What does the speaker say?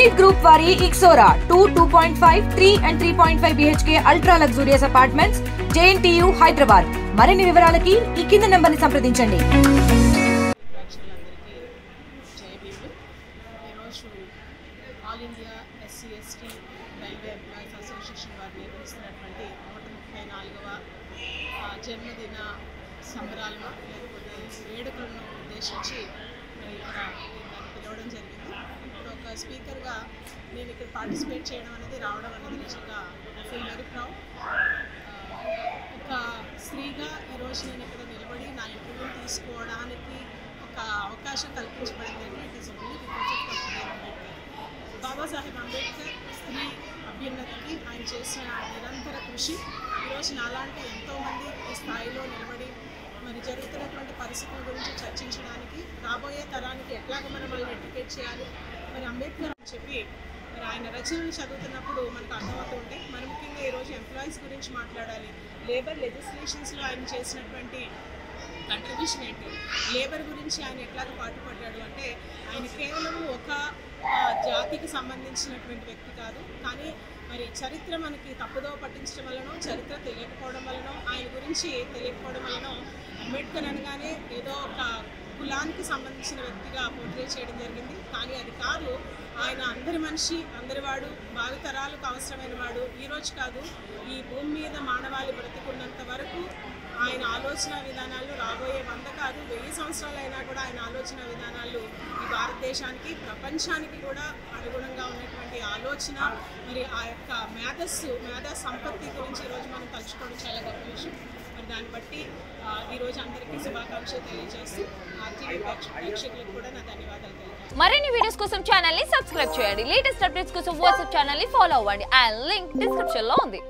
Elite Group vari Ixora 2.5, 3 and 3.5 BHK ultra luxurious apartments JNTU Hyderabad. మరిన్ని వివరాలకి ఈ కింద నంబర్ని సంప్రదించండి. All India SC/ST railway employees association వారు నిర్వహిస్తున్నటువంటి 134వ జన్మదిన సంబరాలను లేకపోతే వేడుకలను ఉద్దేశించి ఇక్కడ నన్ను పిలవడం జరిగింది. ఇప్పుడు ఒక స్పీకర్గా నేను ఇక్కడ పార్టిసిపేట్ చేయడం అనేది రావడం అనేది నిజంగా ఫీల్ వెరీ ప్రౌడ్. ఒక స్త్రీగా ఈరోజు నేను ఇక్కడ నిలబడి నా ఇంటర్వ్యూ తీసుకోవడానికి ఒక అవకాశం కల్పించబడింది. It is only because of doctor Ambedkar. Babasaheb Ambedkar స్త్రీ అభ్యున్నతికి ఆయన చేసిన నిరంతర కృషి ఈరోజు నాలాంటి ఎంతోమంది ఈ స్థాయిలో నిలబడి మరి జరుగుతున్నటువంటి పరిస్థితుల గురించి చర్చించడానికి, రాబోయే తరానికి ఎట్లాగో మనం వాళ్ళని ఎడ్యుకేట్ చేయాలి, మరి అంబేద్కర్ అని చెప్పి మరి ఆయన రచనలు చదువుతున్నప్పుడు మనకు అర్థమవుతూ ఉంటాయి. మరి ముఖ్యంగా ఈరోజు ఎంప్లాయీస్ గురించి మాట్లాడాలి. లేబర్ లెజిస్లేషన్స్లో ఆయన చేసినటువంటి కంట్రిబ్యూషన్ ఏంటి, లేబర్ గురించి ఆయన ఎట్లాగ పాటుపడ్డాడు అంటే ఆయన కేవలం ఒక జాతికి సంబంధించినటువంటి వ్యక్తి కాదు, కానీ మరి చరిత్ర మనకి తప్పుదో పట్టించడం వలన, చరిత్ర తెలియకపోవడం వలన, ఆయన గురించి తెలియకపోవడం వలన అంబేద్కర్ అనగానే ఏదో ఒక కులానికి సంబంధించిన వ్యక్తిగా పోర్ట్రే చేయడం జరిగింది. కానీ అది కాదు, ఆయన అందరి మనిషి, అందరివాడు, భావితరాలకు అవసరమైన వాడు. ఈరోజు కాదు, ఈ భూమి మీద మానవాళి బ్రతికున్నంత వరకు ఆయన ఆలోచన విధానాలు రాబోయే 100 కాదు 1000 సంవత్సరాలైనా కూడా ఆయన ఆలోచన విధానాలు ఈ భారతదేశానికి, ప్రపంచానికి కూడా అనుగుణంగా ఉన్నటువంటి ఆలోచన, మరి ఆ యొక్క మేధా సంపత్తి గురించి ఈరోజు మనం తలుచుకోవడం చాలా గొప్ప విషయం. మరి దాన్ని బట్టి ఈరోజు అందరికీ శుభాకాంక్షలు తెలియజేస్తూ RTV ప్రేక్షకులకు కూడా నా ధన్యవాదాలు తెలియజేస్తాను. మరిన్ని వీడియోస్ కోసం ఛానల్ ని సబ్స్క్రైబ్ చేయండి. లేటెస్ట్ అప్డేట్స్ కోసం వాట్సాప్ ఛానల్ ని ఫాలో అవ్వండి. అండ్ లింక్ డిస్క్రిప్షన్ లో ఉంది.